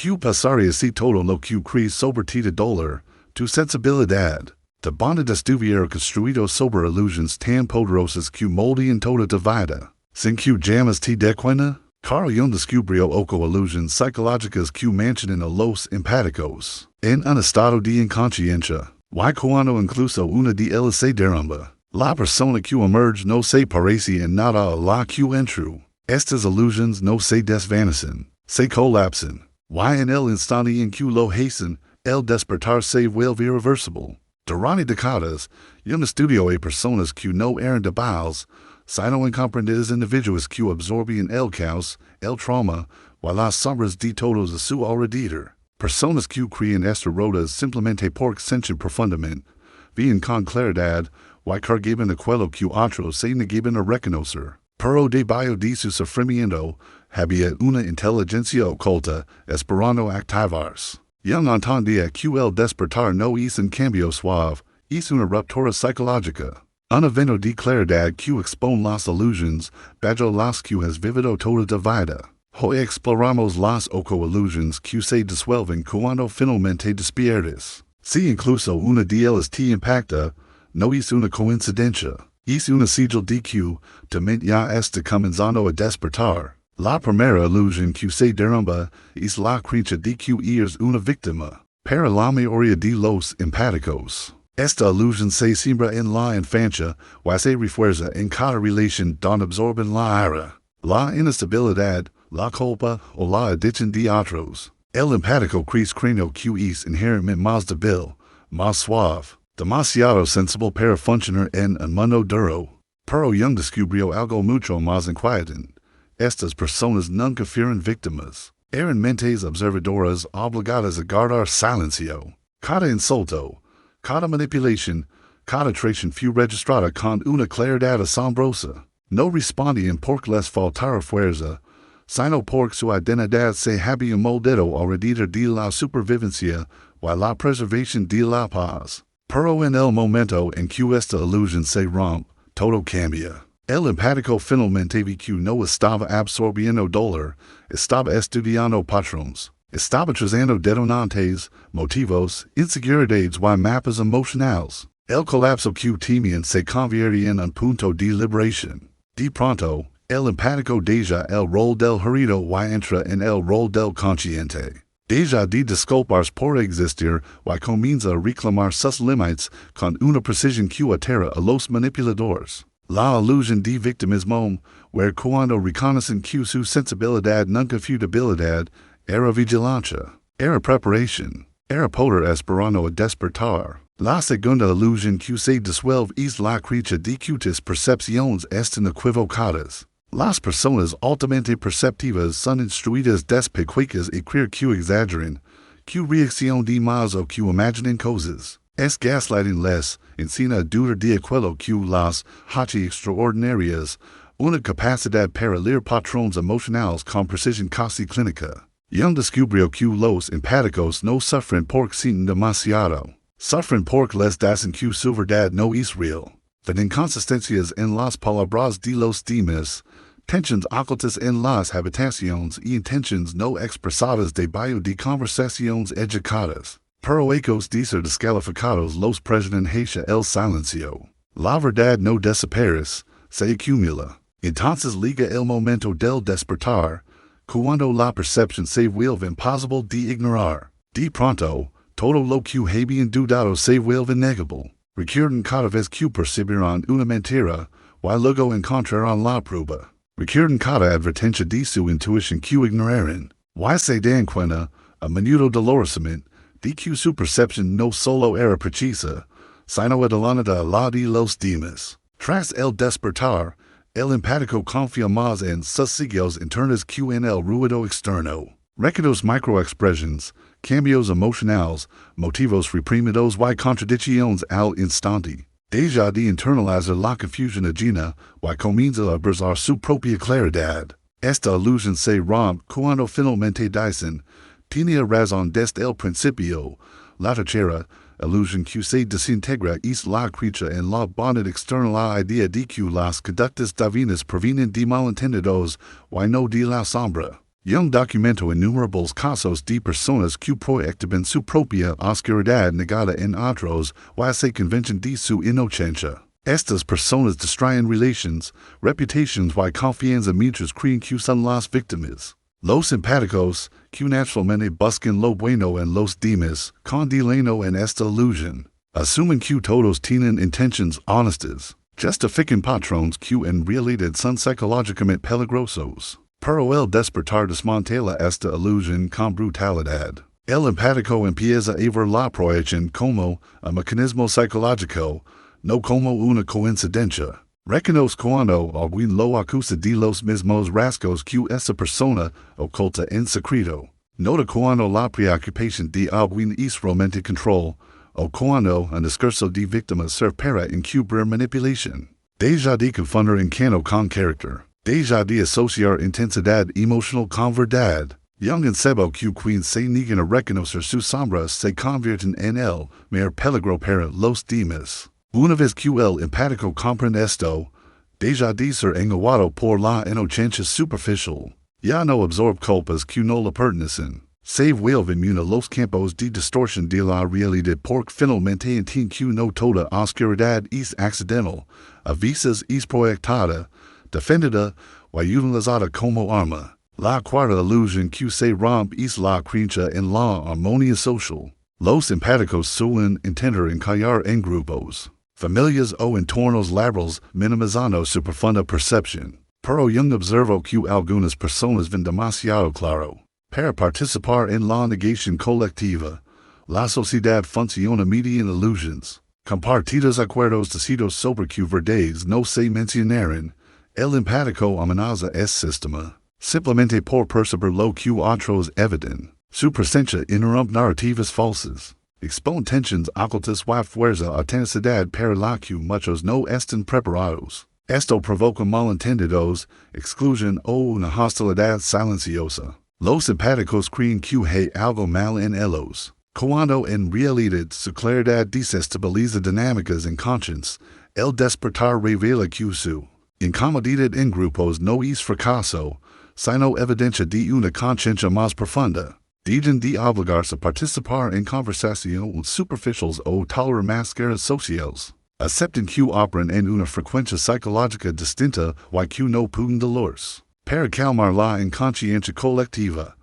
Q pasaria si todo lo que cris sobre ti de dolor, tu sensibilidad. Te banda estuviera construido sobre illusions tan poderosas que moldean toda tu vida. Sin que llamas ti de cuenta, Carl Jung descubrió ocho illusions psicológicas que mantienen a los empáticos en un estado de inconsciencia. Y cuando incluso una de ellas se derrumba, la persona que emerge no se parece en nada a la que entró. Estas illusions no se desvanecen, se colapsan. Y en el instante en que lo hacen, el despertar se vuelve irreversible. Durante décadas, Jung estudió a personas que no eran débiles, sino incomprendidas individuos que absorbían el caos, el trauma, y las sombras de todos a su alrededor. Personas que creían estar rotas simplemente porque sentían profundamente, veían con claridad, y cargaban aquello que otros se negaban a reconocer. Pero debajo de su sufrimiento, había una inteligencia oculta, esperando activarse. Jung entendía que el despertar no es un cambio suave, es una ruptura psicológica. Un evento de claridad que expone las illusions, bajo las que has vivido toda tu vida. Hoy exploramos las ocho illusions que se disuelven cuando finalmente despiertas. Si incluso una de ellas te impacta, no es una coincidencia, es una señal de que tu mente ya está comenzando a despertar. La primera illusión que se derrumba es la creencia de que eres una víctima. Para la mayoría de los empáticos, esta ilusión se siembra en la infancia y se refuerza en cada relación donde absorben la ira, la inestabilidad, la culpa o la adicción de otros. El empático cree que es inherentemente más débil, más suave, demasiado sensible para funcionar en un mundo duro. Pero Jung descubrió algo mucho más inquietante. Estas personas nunca fueron víctimas. Eran mentes observadoras obligadas a guardar silencio. Cada insulto, cada manipulación, cada traición fue registrada con una claridad asombrosa. No respondían porque les faltara fuerza, sino porque su identidad se había moldado alrededor de la supervivencia y la preservación de la paz. Pero en el momento en que esta ilusión se rompe, todo cambia. El empático finalmente vi que no estaba absorbiendo dolor, estaba estudiando patrones, estaba trazando detonantes, motivos, inseguridades y mapas emocionales. El colapso que temían se convierte en un punto de liberación. De pronto, el empático deja el rol del herido y entra en el rol del consciente. Deja de disculparse por existir y comienza a reclamar sus límites con una precisión que aterra a los manipuladores. La ilusión de victimismo, where cuando reconocen que su sensibilidad nunca fue debilidad, era vigilancia, era preparación, era poder esperando a despertar. La segunda ilusión que se disuelve es la creencia de que tus percepciones están equivocadas. Las personas altamente perceptivas son instruidas despectivas y creer que exageran, que reaccionan de más o que imaginan cosas. Es gaslighting les enseña a dudar de aquello que las hace extraordinarias, una capacidad para leer patrones emocionales con precisión casi clínica. Jung descubrió que los empáticos no sufren porque sienten demasiado. Sufren porque les dicen que su verdad no es real. Ven inconsistencias en las palabras de los demás, tensiones ocultas en las habitaciones y intenciones no expresadas debajo de conversaciones educadas. Pero ecos de ser descalificados los presidentes el silencio. La verdad no desaparece, se acumula. Entonces llega el momento del despertar, cuando la percepción se vuelve imposible de ignorar. De pronto, todo lo que habían dudado se vuelve negable. Recuerdan cada vez que percibirán una mentira, y luego encontrarán la prueba. Recuerdan cada advertencia de su intuición que ignoraron. Y se dan cuenta, a menudo dolorosamente, de que su percepción no solo era precisa, sino adelantada a la de los demás. Tras el despertar, el empático confía más en sus siglos internos que en el ruido externo. Recuerdos microexpresiones, cambios emocionales, motivos reprimidos y contradicciones al instante. Deja de internalizar la confusión ajena y comienza a abrazar su propia claridad. Esta ilusión se rompe cuando finalmente dicen, tenía razón desde el principio. La tercera ilusión que se desintegra es la creencia en la bondad externa, la idea de que las conductas divinas provienen de malentendidos y no de la sombra. Jung documento innumerables casos de personas que proyectaban su propia oscuridad negada en otros y se convencen de su inocencia. Estas personas destruyen relations, reputations y confianza mientras creen que son las víctimas. Los empáticos, que naturalmente buscan lo bueno en los demás, condenan en esta ilusión. Asumen que todos tienen intentions honestas. Justifican patrones que en realidad son psicológicamente peligrosos. Pero el despertar desmantela esta ilusión con brutalidad. El empático empieza a ver la proyección como un mecanismo psicológico, no como una coincidencia. Reconoce cuando alguien lo acusa de los mismos rasgos que esa persona oculta en secreto. Nota cuando la preocupación de alguien es realmente control, o cuando un discurso de víctima servirá en encubrir manipulación. Deja de confundir encanto con carácter. Deja de asociar intensidad emocional con verdad. Jung en sebo que quien se niegan a reconocer sus sombras se convierten en el mayor peligro para los demás. Una vez que el empático comprende esto, deja de ser engañado por la inocencia superficial. Ya no absorbe culpas que no le pertenecen. Se vuelve inmune a los campos de distorsión de la realidad porque finalmente entiende que no toda oscuridad es accidental, a veces es proyectada, defendida o utilizada como arma. La cuarta ilusión que se rompe es la creencia en la armonía social. Los empáticos suelen entender encallar en grupos, familias o entornos laborales minimizando su profunda percepción. Pero Jung observó que algunas personas ven demasiado claro. Para participar en la negación colectiva, la sociedad funciona mediante ilusiones. Compartidos acuerdos decididos sobre que verdades no se mencionaron, el empático amenaza ese sistema, simplemente por percibir lo que otros eviten. Su presencia interrumpe narrativas falsas, expone tensions ocultas y fuerza a tenacidad para la que muchos no están preparados. Esto provoca malentendidos, exclusión o una hostilidad silenciosa. Los empáticos creen que hay algo mal en ellos. Cuando en realidad su claridad desestabiliza dinámicas inconscientes, el despertar revela que su incomodidad en grupos no es fracaso, sino evidencia de una conciencia más profunda. Dejan de obligarse a participar en conversaciones superficiales o tolerar máscaras sociales. Aceptan que operan en una frecuencia psicológica distinta y que no pueden dolores. Para calmar la inconsciencia colectiva,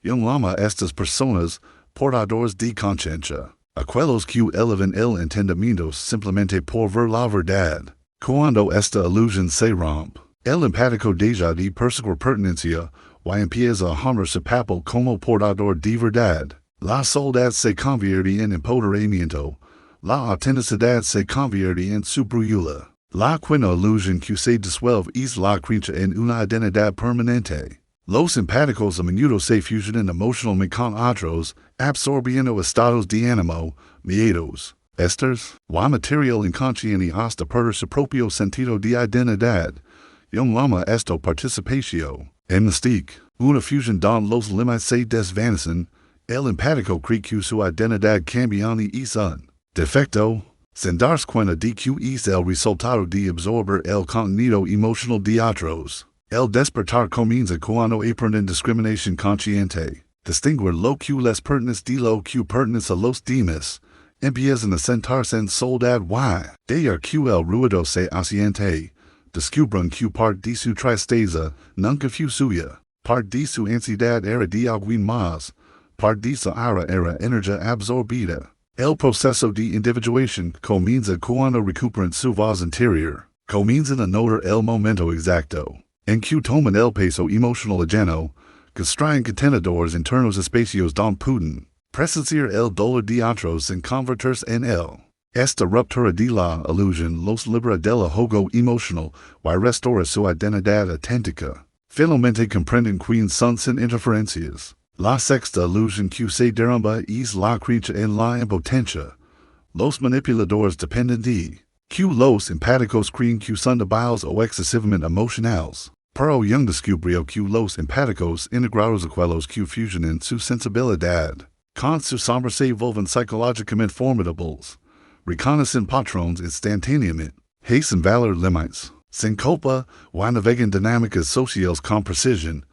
Jung llama a estas personas portadores de conciencia. Aquellos que elevan el entendimiento simplemente por ver la verdad. Cuando esta ilusión se rompe, el empático deja de perseguir pertenencia y empieza a honrar su papel como portador de verdad. La soledad se convierte en empoderamiento. La autenticidad se convierte en su brújula. La quinta ilusión que se disuelve es la creencia en una identidad permanente. Los empáticos a menudo se fusionan emocionalmente con otros, absorbiendo estados de ánimo, miedos, estrés, y material inconsciente hasta perder su propio sentido de identidad. Jung llama esto participación. En mystique, una fusión donde los límites se desvanecen, el empático cree que su identidad cambiante es un defecto, sin darse cuenta de que es el resultado de absorber el contenido emocional de otros. El despertar comienza cuando aprenden discriminación consciente, distinguir lo que les pertenece de lo que pertenece a los demás, empiezan a sentarse en soledad y, de que el ruido se asiente, descubren que parte de su tristeza nunca fue suya, parte de su ansiedad era de alguien más, parte de su ira era energía absorbida. El proceso de individuación comienza cuando recuperan su voz interior, comienzan a notar el momento exacto, en que toman el peso emocional ajeno, construyen contenedores internos espacios donde pueden presenciar el dolor de otros sin convertirse en él. Esta ruptura de la ilusión los libera del juego emocional y restaura su identidad auténtica. Finalmente comprenden quién son sin interferencias. La sexta ilusión que se derrumba es la creencia en la impotencia. Los manipuladores dependen de que los empáticos creen que son débiles o excesivamente emocionales. Pero Jung descubrió que los empáticos integrados aquellos que fusionan su sensibilidad con su sombra se vuelven psicológicamente formidables. Reconocen patrones instantáneamente, hacen valer límites, sin culpa, y navegan dinámicas sociales con precisión.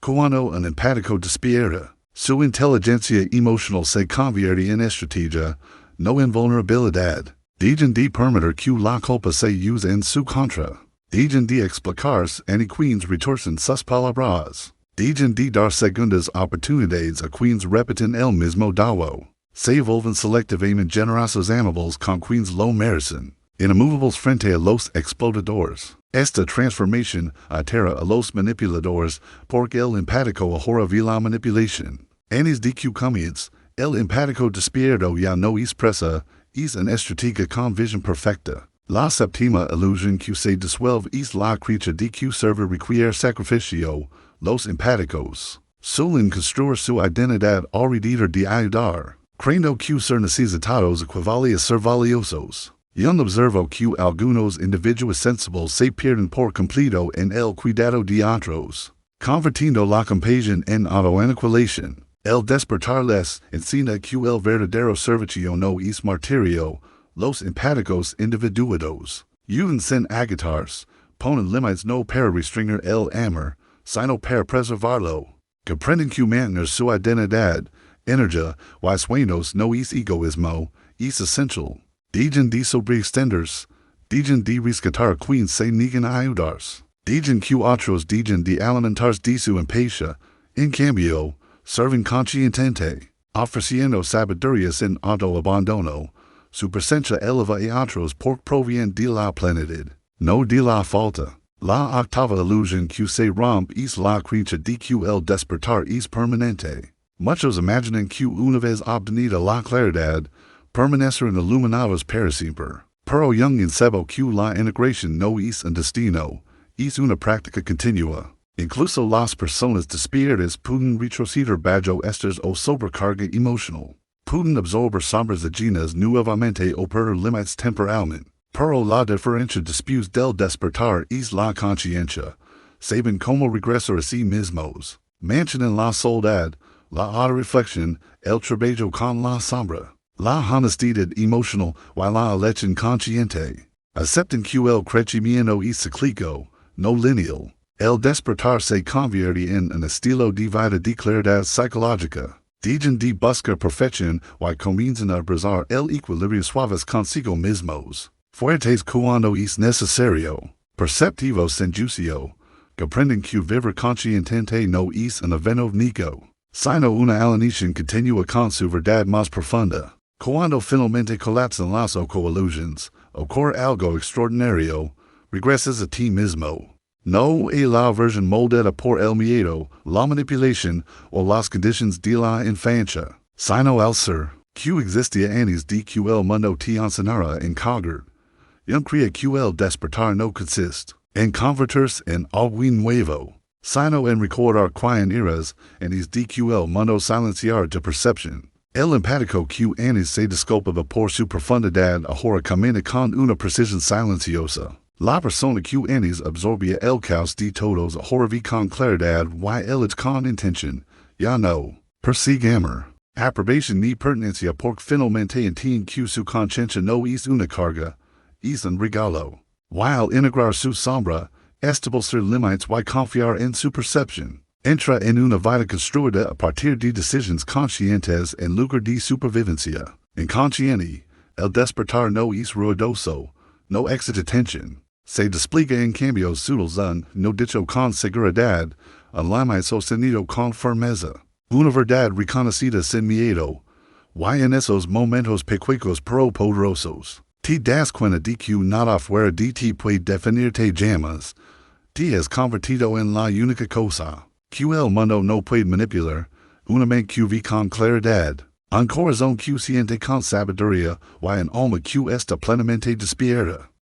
Cuando un empático despierta, su inteligencia emocional se convierte en estrategia, no invulnerabilidad. Dejan de permitir que la culpa se use en su contra. Dejan de explicarse a quienes retorcen sus palabras. Dejan de dar segundas oportunidades a quienes repiten el mismo daño. Se vuelven selectivamente generosos amables con quienes lo merecen. Inmovables frente a los explotadores. Esta transformación altera a los manipuladores porque el empático ahora ve la manipulación. Antes de que comience, el empático despierto ya no es presa, es una estrategia con visión perfecta. La séptima ilusión que se disuelve es la creatura de que serve requiere sacrificio. Los empáticos suelen construir su identidad alrededor de ayudar, creyendo que ser necesitados equivale a ser valiosos. Jung observó que algunos individuos sensibles se pierden por completo en el cuidado de otros, convirtiendo la compasión en autoaniquilación. El despertar les enseña que el verdadero servicio no es martirio. Los empáticos individuados ayudan sin agitarse, ponen límites no para restringir el amor, sino para preservarlo. Comprenden que mantener su identidad, energía y sueños no es egoísmo, es esencial. Dejan de sobreextenderse, dejan de rescatar quienes se niegan a ayudarse, dejan que otros dejan de alimentarse de su impaciencia. En cambio, sirven conscientemente, ofreciendo sabiduría sin autoabandono. Su presencia eleva a otros porque proviene de la plenitud, no de la falta. La octava ilusión que se rompe es la creencia de que el despertar es permanente. Muchos imaginan que una vez obtenida la claridad, permanecerán iluminados para siempre. Pero Jung enseñó que la integración no es un destino, es una práctica continua. Incluso las personas despiertas pueden retroceder bajo estrés o sobrecarga emocional. Pueden absorber sombras ajenas nuevamente o perder límites temporalmente. Pero la diferencia después del despertar es la conciencia. Saben cómo regresar a sí mismos. Mantienen la soledad, la autorreflexión, el trabajo con la sombra. La honestidad emocional y la elección consciente. Aceptan que el crecimiento es cíclico, no lineal. El despertar se convierte en un estilo de vida de claridad psicológica. Dejan de buscar perfección y comienzan a abrazar el equilibrio suaves consigo mismos. Fuertes cuando es necesario. Perceptivos sin juicio. Comprenden que vivir conscientemente no es un evento único, sino una alineación continua con su verdad más profunda. Cuando finalmente colapsan las ocho ilusiones, ocurre algo extraordinario. Regresas a ti mismo. No a la versión moldada por el miedo, la manipulación o las condiciones de la infancia, sino al ser, que existía antes de que el mundo te enseñara en cogir. Jung crea que el despertar no consiste en convertirse en algo nuevo, sino en recordar quién eras antes de que el mundo silenciara tu percepción. El empático que antes se disculpaba por su profundidad ahora camina con una precisión silenciosa. La persona que antes absorbía el caos de todos ahora ve con claridad y elige con intención. Ya no persigue amor, aprobación ni pertenencia porque finalmente entiende que su conciencia no es una carga, es un regalo. While integrar su sombra, establecer límites y confiar en su percepción, entra en una vida construida a partir de decisiones conscientes en lugar de supervivencia. Inconsciente, el despertar no es ruidoso, no excita tensión. Se despliega en cambios sutiles no dicho con seguridad, un límite sostenido con firmeza. Una verdad reconocida sin miedo. Y en esos momentos pequeños pero poderosos, te das cuenta de que nada fuera de ti puede definirte jamás. Te has convertido en la única cosa que el mundo no puede manipular, una mente que ve con claridad, un corazón que siente con sabiduría y un alma que está plenamente despierta.